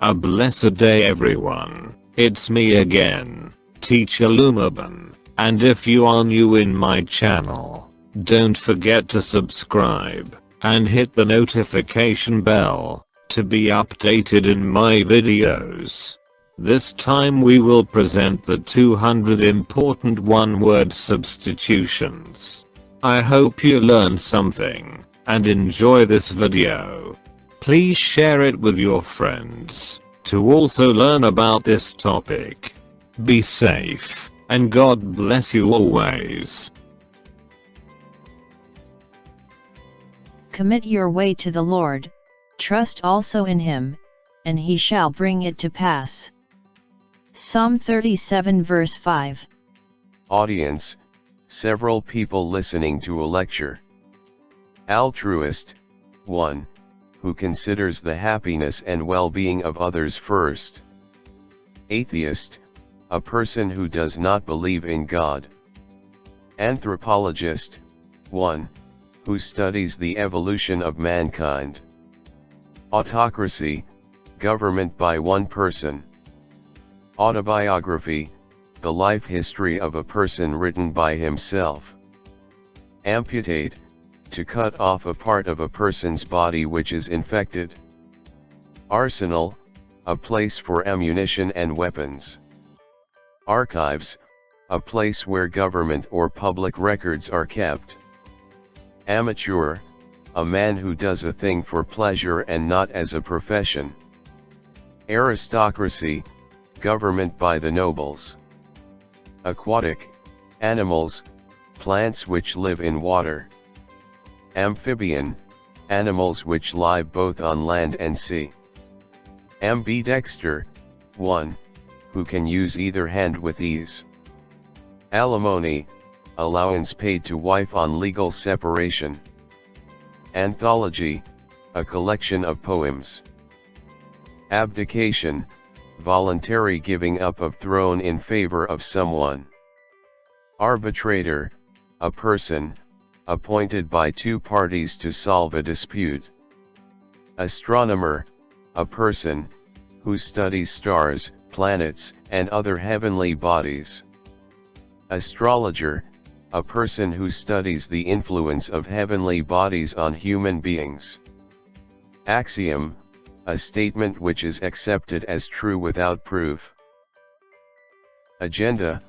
A blessed day everyone, it's me again, Teacher Lumaban, and if you are new in my channel, don't forget to subscribe, and hit the notification bell, to be updated in my videos. This time we will present the 200 important one-word substitutions. I hope you learned something, and enjoy this video. Please share it with your friends, to also learn about this topic. Be safe, and God bless you always. Commit your way to the Lord, trust also in him, and he shall bring it to pass. Psalm 37 verse 5. Audience, several people listening to a lecture. Altruist, 1. Who considers the happiness and well-being of others first. Atheist, a person who does not believe in God. Anthropologist, 1. Who studies the evolution of mankind. Autocracy, government by one person. Autobiography, the life history of a person written by himself. Amputate, to cut off a part of a person's body which is infected. Arsenal, a place for ammunition and weapons. Archives, a place where government or public records are kept. Amateur, a man who does a thing for pleasure and not as a profession. Aristocracy, government by the nobles. Aquatic, animals, plants which live in water. Amphibian, animals which lie both on land and sea. Ambidexter, 1. Who can use either hand with ease. Alimony, allowance paid to wife on legal separation. Anthology, a collection of poems. Abdication, voluntary giving up of throne in favor of someone. Arbitrator, a person, appointed by two parties to solve a dispute. Astronomer, a person, who studies stars, planets, and other heavenly bodies. Astrologer, a person who studies the influence of heavenly bodies on human beings. Axiom, a statement which is accepted as true without proof. Agenda,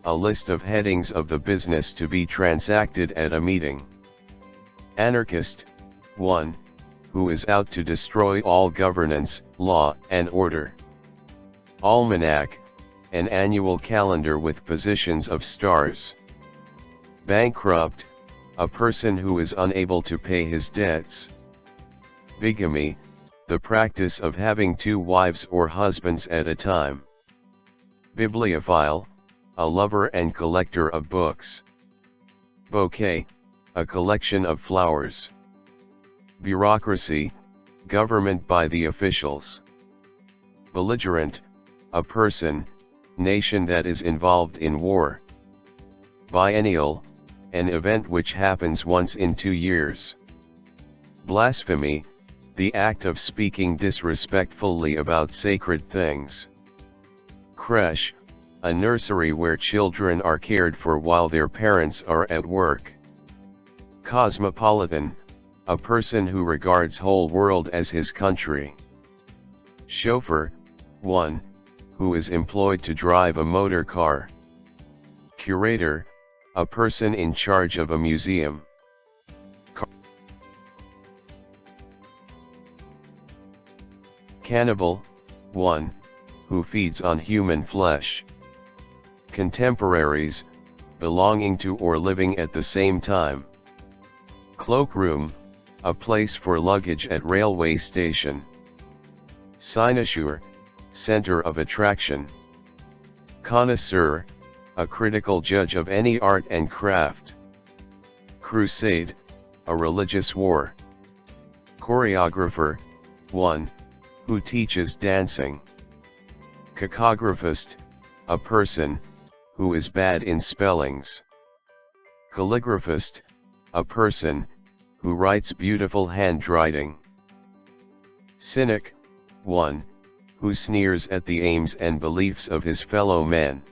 a list of headings of the business to be transacted at a meeting. Anarchist, 1. Who is out to destroy all governance, law, and order. Almanac, an annual calendar with positions of stars. Bankrupt, a person who is unable to pay his debts. Bigamy, the practice of having two wives or husbands at a time. Bibliophile, a lover and collector of books. Bouquet, a collection of flowers. Bureaucracy, government by the officials. Belligerent, a person, nation that is involved in war. Biennial, an event which happens once in 2 years. Blasphemy, the act of speaking disrespectfully about sacred things. Creche, a nursery where children are cared for while their parents are at work. Cosmopolitan, a person who regards whole world as his country. Chauffeur, 1. Who is employed to drive a motor car. Curator, a person in charge of a museum. Cannibal, 1. Who feeds on human flesh. Contemporaries, belonging to or living at the same time. Cloakroom, a place for luggage at railway station. Cynosure, center of attraction. Connoisseur, a critical judge of any art and craft. Crusade, a religious war. Choreographer, 1. Who teaches dancing. Cacographist, a person, who is bad in spellings. Calligraphist, a person, who writes beautiful handwriting. Cynic, 1. who sneers at the aims and beliefs of his fellow men.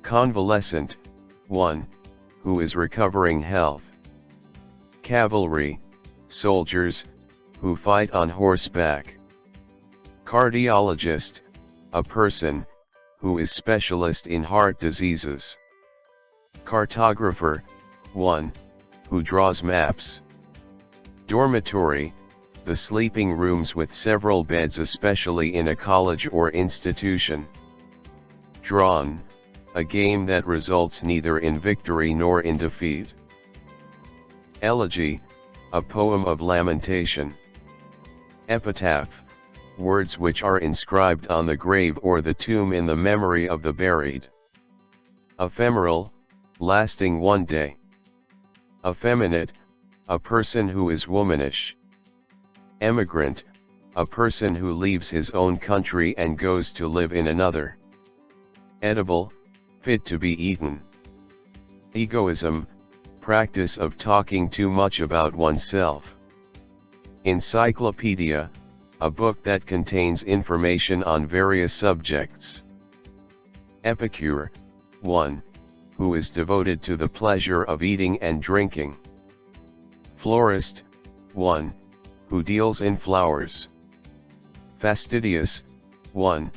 Convalescent, one, who is recovering health. Cavalry, soldiers, who fight on horseback. Cardiologist, a person, who is specialist in heart diseases. Cartographer, one, who draws maps. Dormitory, the sleeping rooms with several beds especially in a college or institution. Drawn, a game that results neither in victory nor in defeat. Elegy, a poem of lamentation. Epitaph, words which are inscribed on the grave or the tomb in the memory of the buried. Ephemeral, lasting one day. Effeminate, a person who is womanish. Immigrant, a person who leaves his own country and goes to live in another. Edible, fit to be eaten. Egoism, practice of talking too much about oneself. Encyclopedia, a book that contains information on various subjects. Epicure, one, who is devoted to the pleasure of eating and drinking. Florist, one, who deals in flowers. Fastidious, one,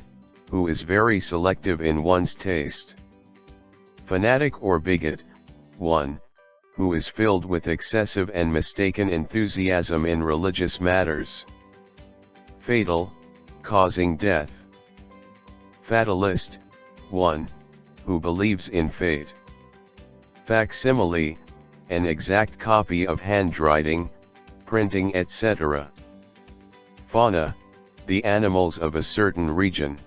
who is very selective in one's taste. Fanatic or bigot, one, who is filled with excessive and mistaken enthusiasm in religious matters. Fatal, causing death. Fatalist, one, who believes in fate. Facsimile, an exact copy of handwriting, printing, etc. Fauna, the animals of a certain region.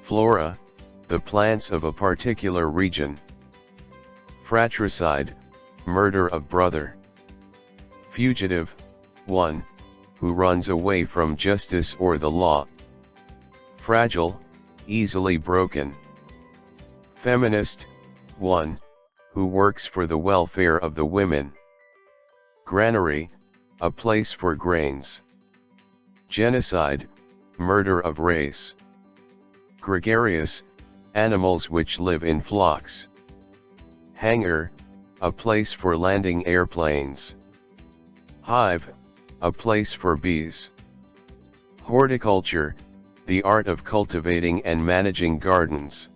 Flora, the plants of a particular region. Fratricide, murder of brother. Fugitive, one, who runs away from justice or the law. Fragile, easily broken. Feminist, one, who works for the welfare of the women. Granary, a place for grains. Genocide, murder of race. Gregarious, animals which live in flocks. Hangar, a place for landing airplanes. Hive, a place for bees. Horticulture, the art of cultivating and managing gardens.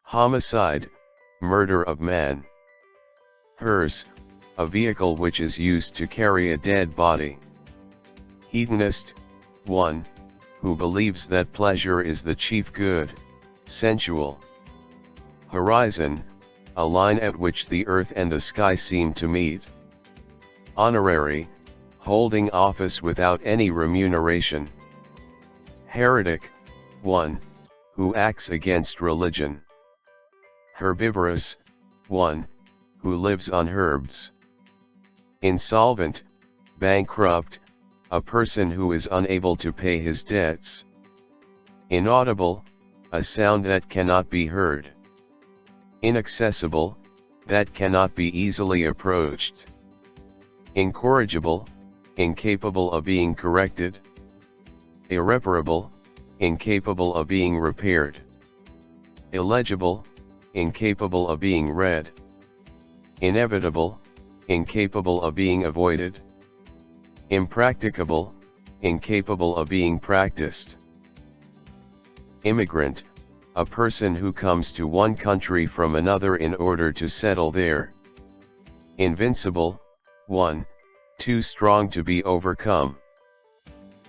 Homicide, murder of man. Hearse, a vehicle which is used to carry a dead body. Hedonist, one, who believes that pleasure is the chief good, sensual. Horizon, a line at which the earth and the sky seem to meet. Honorary, holding office without any remuneration. Heretic, one, who acts against religion. Herbivorous, one, who lives on herbs. Insolvent, bankrupt, a person who is unable to pay his debts. Inaudible, a sound that cannot be heard. Inaccessible, that cannot be easily approached. Incorrigible, incapable of being corrected. Irreparable, incapable of being repaired. Illegible, incapable of being read. Inevitable, incapable of being avoided. Impracticable, incapable of being practiced. Immigrant, a person who comes to one country from another in order to settle there. Invincible, one, too strong to be overcome.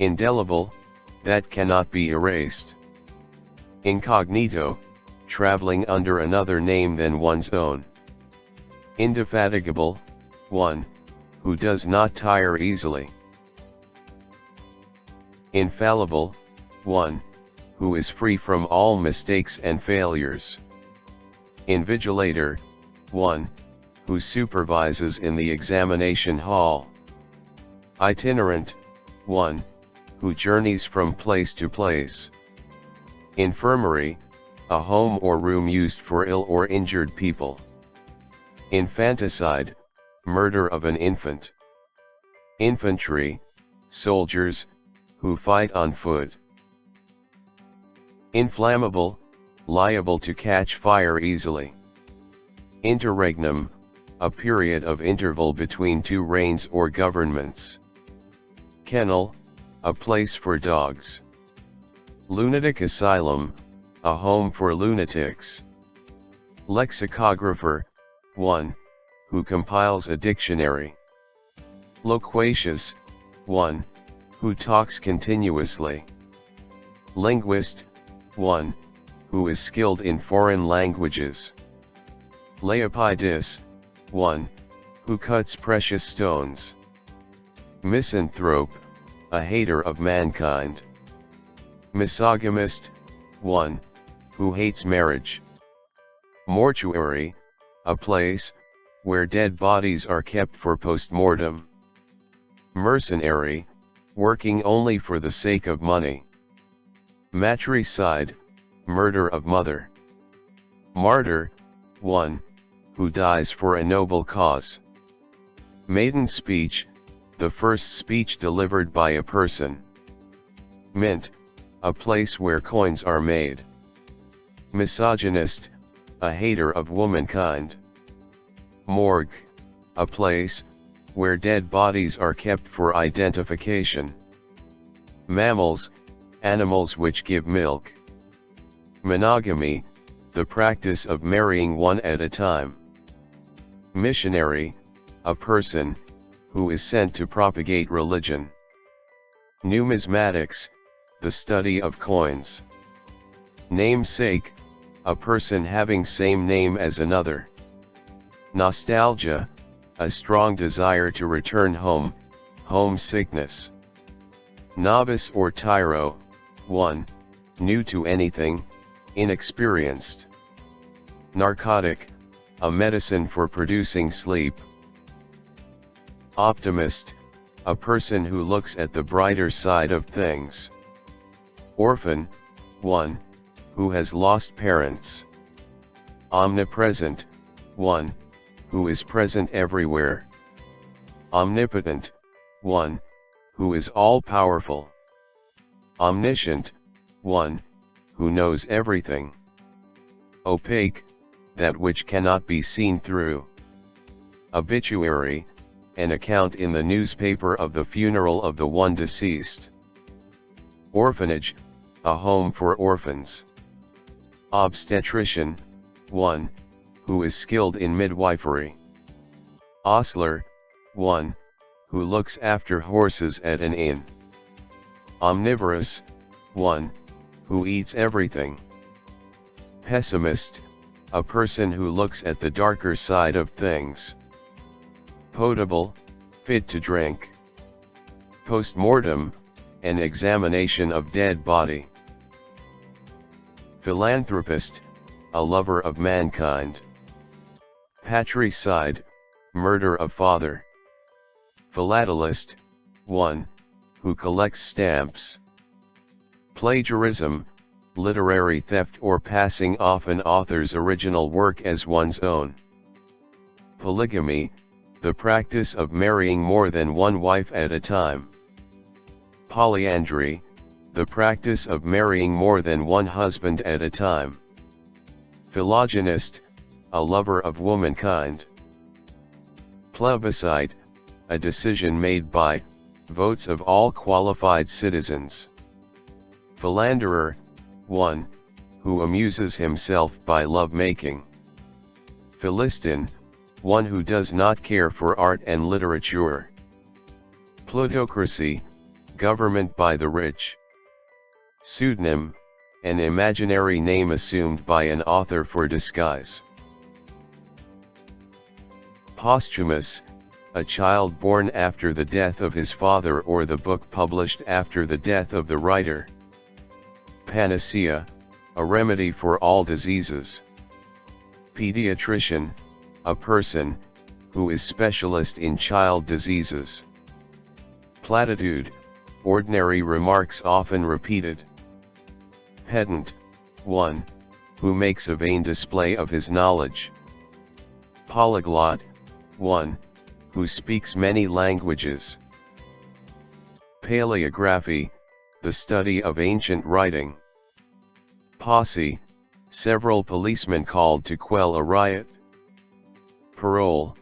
Indelible, that cannot be erased. Incognito, traveling under another name than one's own. Indefatigable, one, who does not tire easily. Infallible, one, who is free from all mistakes and failures. Invigilator, one, who supervises in the examination hall. Itinerant, one, who journeys from place to place. Infirmary, a home or room used for ill or injured people. Infanticide, murder of an infant. Infantry, soldiers, who fight on foot. Inflammable, liable to catch fire easily. Interregnum, a period of interval between two reigns or governments. Kennel, a place for dogs. Lunatic asylum, a home for lunatics. Lexicographer, one, who compiles a dictionary. Loquacious, one, who talks continuously. Linguist, one, who is skilled in foreign languages. Lapidist, one, who cuts precious stones. Misanthrope, a hater of mankind. Misogynist, one, who hates marriage. Mortuary, a place where dead bodies are kept for post-mortem. Mercenary, working only for the sake of money. Matricide, murder of mother. Martyr, one, who dies for a noble cause. Maiden speech, the first speech delivered by a person. Mint, a place where coins are made. Misogynist, a hater of womankind. Morgue, a place where dead bodies are kept for identification. Mammals, animals which give milk. Monogamy, the practice of marrying one at a time. Missionary, a person who is sent to propagate religion. Numismatics, the study of coins. Namesake, a person having same name as another. Nostalgia, a strong desire to return home, homesickness. Novice or tyro, one, new to anything, inexperienced. Narcotic, a medicine for producing sleep. Optimist, a person who looks at the brighter side of things. Orphan, one, who has lost parents. Omnipresent, one, who is present everywhere. Omnipotent, one, who is all-powerful. Omniscient, one, who knows everything. Opaque, that which cannot be seen through. Obituary, an account in the newspaper of the funeral of the one deceased. Orphanage, a home for orphans. Obstetrician, one, who is skilled in midwifery. Ostler, one, who looks after horses at an inn. Omnivorous, one, who eats everything. Pessimist, a person who looks at the darker side of things. Potable, fit to drink. Postmortem, an examination of dead body. Philanthropist, a lover of mankind. Patricide, murder of father. Philatelist, one, who collects stamps. Plagiarism, literary theft or passing off an author's original work as one's own. Polygamy, the practice of marrying more than one wife at a time. Polyandry, the practice of marrying more than one husband at a time. Philogynist, a lover of womankind. Plebiscite, a decision made by votes of all qualified citizens. Philanderer, one, who amuses himself by love-making. Philistin, one who does not care for art and literature. Plutocracy, government by the rich. Pseudonym, an imaginary name assumed by an author for disguise. Posthumous, a child born after the death of his father or the book published after the death of the writer. Panacea, a remedy for all diseases. Pediatrician, a person who is specialist in child diseases. Platitude, ordinary remarks often repeated. Pedant, one, who makes a vain display of his knowledge. Polyglot, one, who speaks many languages. Paleography, the study of ancient writing. Posse, several policemen called to quell a riot. Parole,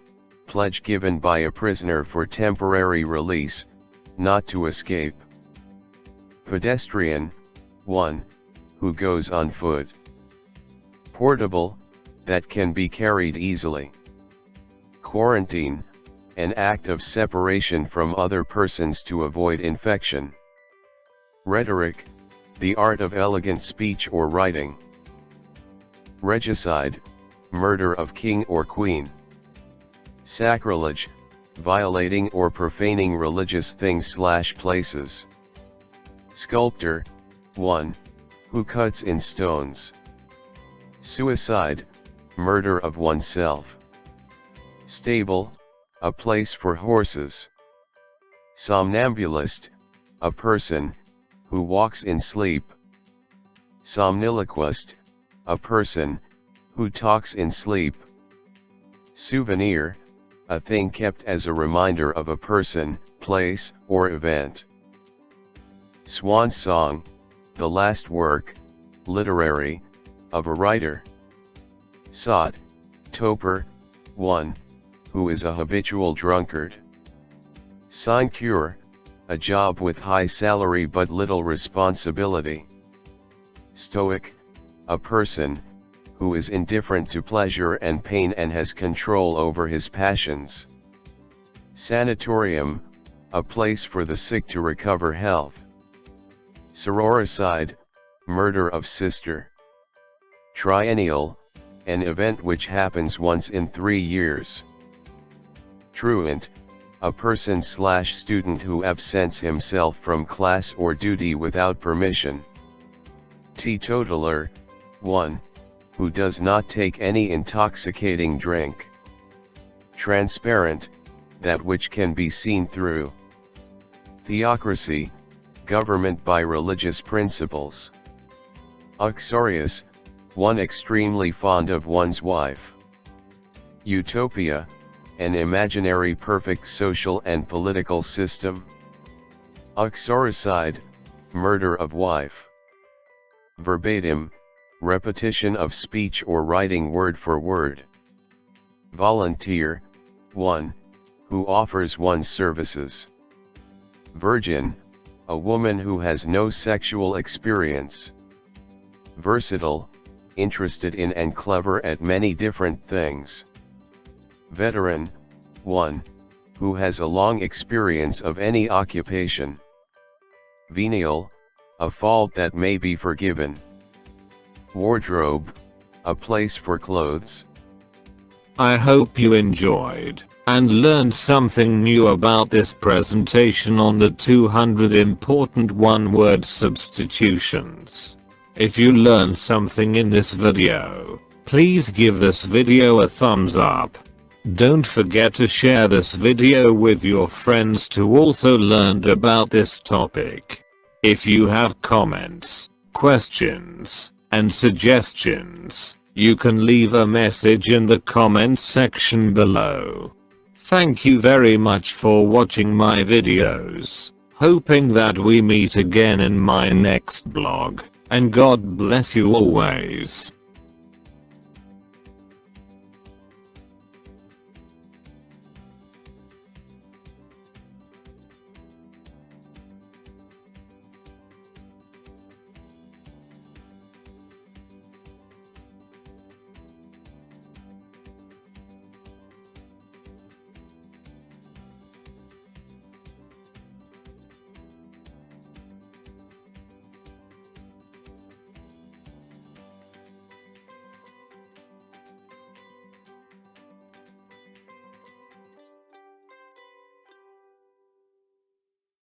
pledge given by a prisoner for temporary release, not to escape. Pedestrian, one, who goes on foot. Portable, that can be carried easily. Quarantine, an act of separation from other persons to avoid infection. Rhetoric, the art of elegant speech or writing. Regicide, murder of king or queen. Sacrilege, violating or profaning religious things/places. Sculptor, one, who cuts in stones. Suicide, murder of oneself. Stable, a place for horses. Somnambulist, a person who walks in sleep. Somniloquist, a person who talks in sleep. Souvenir, a thing kept as a reminder of a person, place, or event. Swan song, the last work, literary, of a writer. Sot, toper, one, who is a habitual drunkard. Sinecure, a job with high salary but little responsibility. Stoic, a person who is indifferent to pleasure and pain and has control over his passions. Sanatorium, a place for the sick to recover health. Sororicide, murder of sister. Triennial, an event which happens once in 3 years. Truant, a person/student who absents himself from class or duty without permission. Teetotaler, one, who does not take any intoxicating drink. Transparent, that which can be seen through. Theocracy, government by religious principles. Uxorious, one extremely fond of one's wife. Utopia, an imaginary perfect social and political system. Uxoricide, murder of wife. Verbatim, repetition of speech or writing word for word. Volunteer, one, who offers one's services. Virgin, a woman who has no sexual experience. Versatile, interested in and clever at many different things. Veteran, one, who has a long experience of any occupation. Venial, a fault that may be forgiven. Wardrobe, a place for clothes. I hope you enjoyed and learned something new about this presentation on the 200 important one-word substitutions. If you learned something in this video, please give this video a thumbs up. Don't forget to share this video with your friends to also learn about this topic. If you have comments, questions, and suggestions, you can leave a message in the comments section below. Thank you very much for watching my videos, hoping that we meet again in my next blog, and God bless you always.